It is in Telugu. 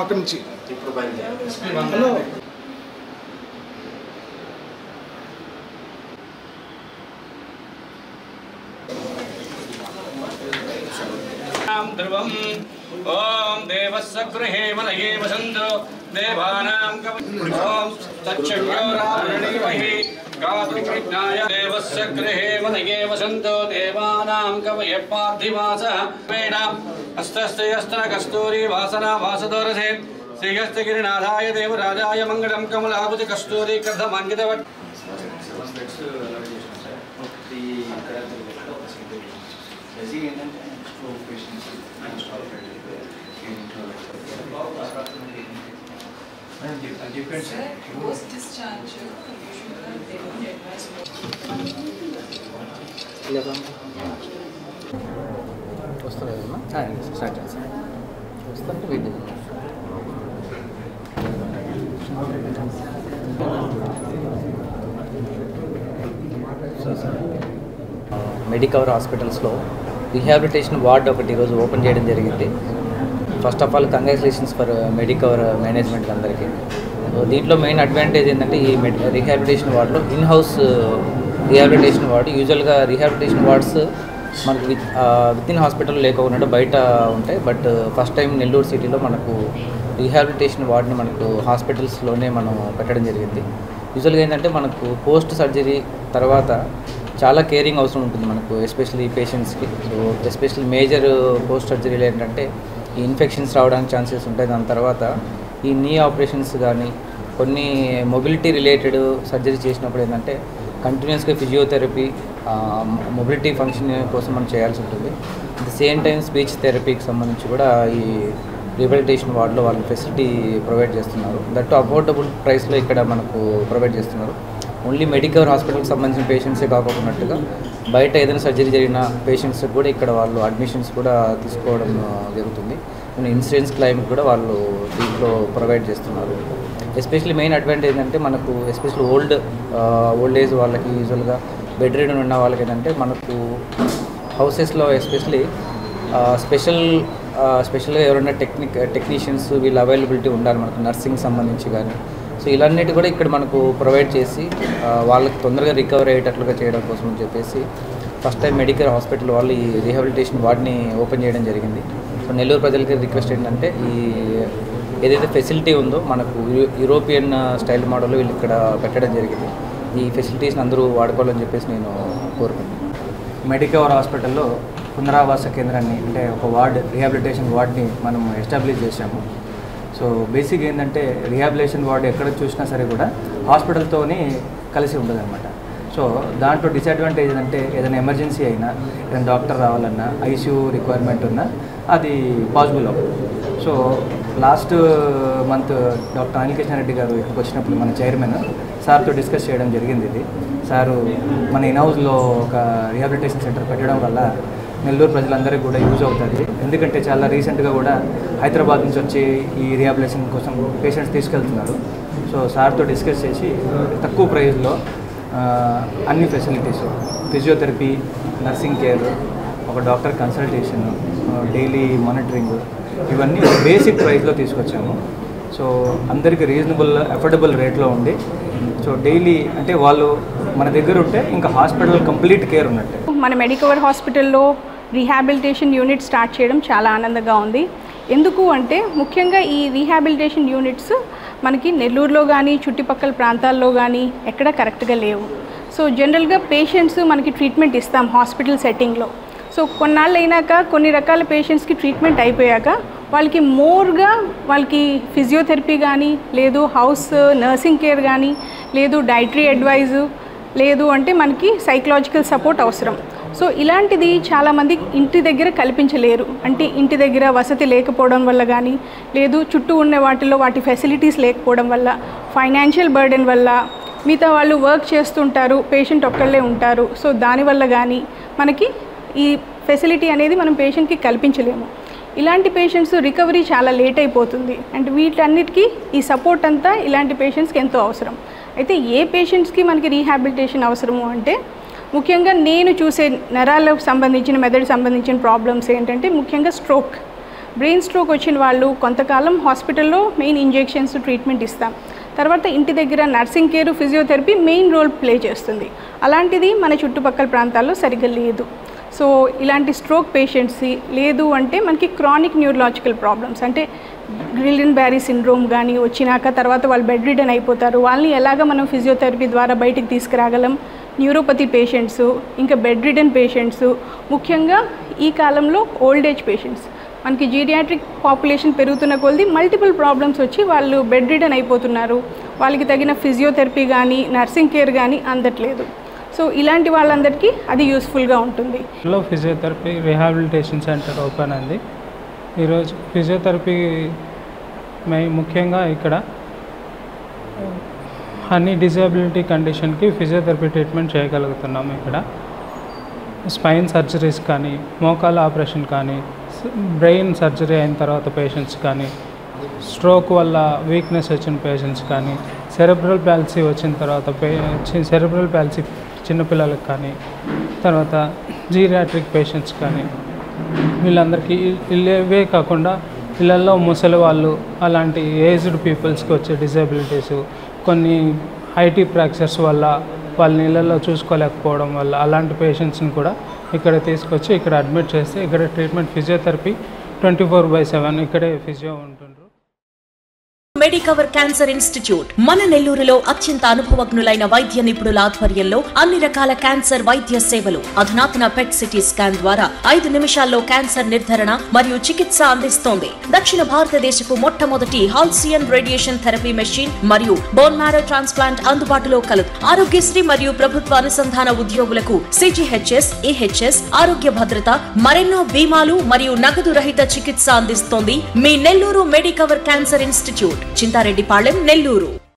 అక్కడి నుంచి హలో ధ్రువం ఓం దేవస్య గృహే మనయే వసంతో దేవానాం ఓం తచ్చయోరాణీమహి గాతుం విజ్ఞాయ దేవస్య గృహే మనయే వసంతో దేవానాం కవయే పార్థివాసః వేదాం అస్తస్యస్త్ర కస్తూరి వాసనా వాసదోరసే శ్రీహస్తగిరినాథాయ దేవరాజాయ మంగళం కమలాభుతి కస్తూరి కర్ధమాంగితవట్ Post discharge, you should have taken advice. Start వస్తుంటే వెయిట్ మెడికవర్ హాస్పిటల్స్లో రీహాబిలిటేషన్ వార్డ్ ఒకటి ఈరోజు ఓపెన్ చేయడం జరిగింది. First of all congratulations for Medicover management అందరికీ. దీంట్లో మెయిన్ అడ్వాంటేజ్ ఏంటంటే ఈ రీహాబిలిటేషన్ వార్డులో ఇన్ హౌస్ రీహాబిలిటేషన్ వార్డు యూజువల్గా రీహాబిలిటేషన్ వార్డ్స్ మనకు విత్ ఇన్ హాస్పిటల్ లేకుండా బయట ఉంటాయి. బట్ ఫస్ట్ టైం నెల్లూరు సిటీలో మనకు రీహాబిలిటేషన్ వార్డుని మనకు హాస్పిటల్స్లోనే మనం పెట్టడం జరిగింది. యూజువల్గా ఏంటంటే మనకు పోస్ట్ సర్జరీ తర్వాత చాలా కేరింగ్ అవసరం ఉంటుంది మనకు, ఎస్పెషల్లీ పేషెంట్స్కి. సో ఎస్పెషల్లీ మేజర్ పోస్ట్ సర్జరీలు ఏంటంటే ఈ ఇన్ఫెక్షన్స్ రావడానికి ఛాన్సెస్ ఉంటాయి. దాని తర్వాత ఈ నీ ఆపరేషన్స్ కానీ కొన్ని మొబిలిటీ రిలేటెడ్ సర్జరీ చేసినప్పుడు ఏంటంటే కంటిన్యూస్గా ఫిజియోథెరపీ మొబిలిటీ ఫంక్షన్ కోసం మనం చేయాల్సి ఉంటుంది. At the same time speech థెరపీకి సంబంధించి కూడా ఈ రీహాబిలిటేషన్ వార్డులో వాళ్ళు ఫెసిలిటీ ప్రొవైడ్ చేస్తున్నారు. దట్ అఫోర్డబుల్ ప్రైస్లో ఇక్కడ మనకు ప్రొవైడ్ చేస్తున్నారు. ఓన్లీ మెడికవర్ హాస్పిటల్కి సంబంధించిన పేషెంట్సే కాకపోతున్నట్టుగా బయట ఏదైనా సర్జరీ జరిగిన పేషెంట్స్కి కూడా ఇక్కడ వాళ్ళు అడ్మిషన్స్ కూడా తీసుకోవడం జరుగుతుంది. ఇన్సూరెన్స్ క్లెయిమ్ కూడా వాళ్ళు దీంట్లో ప్రొవైడ్ చేస్తున్నారు. ఎస్పెషల్లీ మెయిన్ అడ్వాంటేజ్ ఏంటంటే మనకు ఎస్పెషల్లీ ఓల్డ్ ఏజ్ వాళ్ళకి యూజువల్గా బెడ్ రిడన్ ఉన్న వాళ్ళకి ఏంటంటే మనకు హౌసెస్లో ఎస్పెషల్లీ స్పెషల్గా ఎవరైనా టెక్నీషియన్స్ వీళ్ళు అవైలబిలిటీ ఉండాలి మనకు, నర్సింగ్ సంబంధించి కానీ. సో ఇలాన్నిటి కూడా ఇక్కడ మనకు ప్రొవైడ్ చేసి వాళ్ళకి తొందరగా రికవర్ అయ్యేటట్లుగా చేయడం కోసం అని చెప్పేసి ఫస్ట్ టైం మెడికల్ హాస్పిటల్ వాళ్ళు ఈ రీహాబిలిటేషన్ వార్డ్ని ఓపెన్ చేయడం జరిగింది. సో నెల్లూరు ప్రజలకి రిక్వెస్ట్ ఏంటంటే ఈ ఏదైతే ఫెసిలిటీ ఉందో మనకు యూరోపియన్ స్టైల్ మోడల్ వీళ్ళు ఇక్కడ పెట్టడం జరిగింది. ఈ ఫెసిలిటీస్ని అందరూ వాడుకోవాలని చెప్పేసి నేను కోరుకుంటున్నాను. మెడికవర్ హాస్పిటల్లో పునరావాస కేంద్రాన్ని అంటే ఒక వార్డ్ రీహాబిలిటేషన్ వార్డ్ని మనం ఎస్టాబ్లిష్ చేశాము. సో బేసిక్ ఏంటంటే రీహాబిలిటేషన్ వార్డ్ ఎక్కడ చూసినా సరే కూడా హాస్పిటల్తోనే కలిసి ఉంటుంది అనమాట. సో దాంట్లో డిసడ్వాంటేజ్ ఏంటంటే ఏదైనా ఎమర్జెన్సీ అయినా ఏదైనా డాక్టర్ రావాలన్నా ఐసీయూ రిక్వైర్మెంట్ ఉన్నా అది పాసిబుల్ అవ్వదు. So last month doctor Anil Krishna Reddy గారు ఇక్కడికి వచ్చినప్పుడు మన చైర్మన్ సార్తో డిస్కస్ చేయడం జరిగింది. ఇది సారు మన ఇన్ హౌస్లో ఒక రీహాబిలిటేషన్ సెంటర్ పెట్టడం వల్ల నెల్లూరు ప్రజలందరికీ కూడా యూజ్ అవుతుంది. ఎందుకంటే చాలా రీసెంట్గా కూడా హైదరాబాద్ నుంచి వచ్చి ఈ రీహాబిలిటేషన్ కోసం పేషెంట్స్ తీసుకెళ్తున్నారు. సో సార్తో డిస్కస్ చేసి తక్కువ ప్రైస్లో అన్ని ఫెసిలిటీస్, ఫిజియోథెరపీ, నర్సింగ్ కేర్, ఒక డాక్టర్ కన్సల్టేషన్, డైలీ మానిటరింగ్, ఇవన్నీ బేసిక్ ప్రైస్లో తీసుకొచ్చాము. సో అందరికీ రీజనబుల్ అఫోర్డబుల్ రేట్లో ఉండి సో డైలీ అంటే వాళ్ళు మన దగ్గర ఉంటే ఇంకా హాస్పిటల్ కంప్లీట్ కేర్ ఉన్నట్టే. మన మెడికవర్ హాస్పిటల్లో రీహాబిలిటేషన్ యూనిట్ స్టార్ట్ చేయడం చాలా ఆనందంగా ఉంది. ఎందుకు అంటే ముఖ్యంగా ఈ రీహాబిలిటేషన్ యూనిట్స్ మనకి నెల్లూరులో కానీ చుట్టుపక్కల ప్రాంతాల్లో కానీ ఎక్కడ కరెక్ట్గా లేవు. సో జనరల్గా పేషెంట్స్ మనకి ట్రీట్మెంట్ ఇస్తాం హాస్పిటల్ సెట్టింగ్లో. సో కొన్నాళ్ళు అయినాక కొన్ని రకాల పేషెంట్స్కి ట్రీట్మెంట్ అయిపోయాక వాళ్ళకి మోర్గా వాళ్ళకి ఫిజియోథెరపీ కానీ, లేదు హౌస్ నర్సింగ్ కేర్ కానీ, లేదు డైటరీ అడ్వైజు, లేదు అంటే మనకి సైకలాజికల్ సపోర్ట్ అవసరం. సో ఇలాంటిది చాలామంది ఇంటి దగ్గర కల్పించలేరు. అంటే ఇంటి దగ్గర వసతి లేకపోవడం వల్ల కానీ, లేదు చుట్టూ ఉన్న వాటిలో వాటి ఫెసిలిటీస్ లేకపోవడం వల్ల, ఫైనాన్షియల్ బర్డెన్ వల్ల, మిగతా వాళ్ళు వర్క్ చేస్తుంటారు, పేషెంట్ ఒక్కళ్ళే ఉంటారు. సో దానివల్ల కానీ మనకి ఈ ఫెసిలిటీ అనేది మనం పేషెంట్కి కల్పించలేము. ఇలాంటి పేషెంట్స్ రికవరీ చాలా లేట్ అయిపోతుంది. అండ్ వీటన్నిటికీ ఈ సపోర్ట్ అంతా ఇలాంటి పేషెంట్స్కి ఎంతో అవసరం. అయితే ఏ పేషెంట్స్కి మనకి రీహాబిలిటేషన్ అవసరము అంటే ముఖ్యంగా నేను చూసే నరాలకు సంబంధించిన మెదడుకి సంబంధించిన ప్రాబ్లమ్స్ ఏంటంటే ముఖ్యంగా స్ట్రోక్. బ్రెయిన్ స్ట్రోక్ వచ్చిన వాళ్ళు కొంతకాలం హాస్పిటల్లో మెయిన్ ఇంజెక్షన్స్ ట్రీట్మెంట్ ఇస్తాం. తర్వాత ఇంటి దగ్గర nursing care, physiotherapy main role play చేస్తుంది. అలాంటిది మన చుట్టుపక్కల ప్రాంతాల్లో సరిగ్గా లేదు. సో ఇలాంటి స్ట్రోక్ పేషెంట్స్ లేదు అంటే మనకి క్రానిక్ న్యూరలాజికల్ ప్రాబ్లమ్స్ అంటే గ్రిలిన్ బ్యారీ సిండ్రోమ్ కానీ వచ్చినాక తర్వాత వాళ్ళు బెడ్ రిడన్ అయిపోతారు. వాళ్ళని ఎలాగ మనం ఫిజియోథెరపీ ద్వారా బయటికి తీసుకురాగలం. న్యూరోపతి పేషెంట్స్, ఇంకా బెడ్ రిడన్ పేషెంట్స్, ముఖ్యంగా ఈ కాలంలో ఓల్డ్ ఏజ్ పేషెంట్స్, మనకి జీరియాట్రిక్ పాపులేషన్ పెరుగుతున్న కొలది మల్టిపుల్ ప్రాబ్లమ్స్ వచ్చి వాళ్ళు బెడ్ రిడన్ అయిపోతున్నారు. వాళ్ళకి తగిన ఫిజియోథెరపీ కానీ నర్సింగ్ కేర్ కానీ అందట్లేదు. సో ఇలాంటి వాళ్ళందరికీ అది యూస్ఫుల్గా ఉంటుంది. ఫిజియోథెరపీ రీహాబిలిటేషన్ సెంటర్ ఓపెన్ అయింది. ఈరోజు ఫిజియోథెరపీ ముఖ్యంగా ఇక్కడ అన్ని డిజేబిలిటీ కండిషన్కి ఫిజియోథెరపీ ట్రీట్మెంట్ చేయగలుగుతున్నాము. ఇక్కడ స్పైన్ సర్జరీస్ కానీ, మోకాళ్ళ ఆపరేషన్ కానీ, బ్రెయిన్ సర్జరీ అయిన తర్వాత పేషెంట్స్ కానీ, స్ట్రోక్ వల్ల వీక్నెస్ వచ్చిన పేషెంట్స్ కానీ, సెరెబ్రల్ పాలసీ వచ్చిన తర్వాత సెరెబ్రల్ పాలసీ చిన్నపిల్లలకు కానీ, తర్వాత జీరియాట్రిక్ పేషెంట్స్ కానీ, వీళ్ళందరికీ ఇవే కాకుండా ఇళ్ళల్లో ముసలి వాళ్ళు, అలాంటి ఏజ్డ్ పీపుల్స్కి వచ్చే డిజేబిలిటీస్, కొన్ని ఐటీ ఫ్రాక్చర్స్ వల్ల వాళ్ళని ఇళ్ళల్లో చూసుకోలేకపోవడం వల్ల అలాంటి పేషెంట్స్ని కూడా ఇక్కడ తీసుకొచ్చి ఇక్కడ అడ్మిట్ చేస్తే ఇక్కడ ట్రీట్మెంట్ ఫిజియోథెరపీ 24/7 ఇక్కడే ఫిజియో ఉంటుండ్రు. మెడికవర్ క్యాన్సర్ ఇన్స్టిట్యూట్ మన నెల్లూరులో అత్యంత అనుభవజ్ఞులైన వైద్య నిపుణుల ఆధ్వర్యంలో అన్ని రకాల క్యాన్సర్ వైద్య సేవలు. అధునాతన పెట్ సిటీ స్కాన్ ద్వారా 5 నిమిషాల్లో క్యాన్సర్ నిర్ధారణ మరియు చికిత్స అందిస్తోంది. దక్షిణ భారతదేశపు మొట్టమొదటి హాల్సియన్ రేడియేషన్ థెరపీ మెషిన్ మరియు బోన్ మ్యారో ట్రాన్స్ప్లాంట్ అందుబాటులో కలదు. ఆరోగ్యశ్రీ మరియు ప్రభుత్వ అనుసంధాన ఉద్యోగులకు సిజిహెచ్ఎస్, ఈహెచ్ఎస్, ఆరోగ్య భద్రత, మరెన్నో బీమాలు మరియు నగదు రహిత చికిత్స అందిస్తోంది మీ Nellore Medicover cancer institute, Chintareddypalem, Nellore.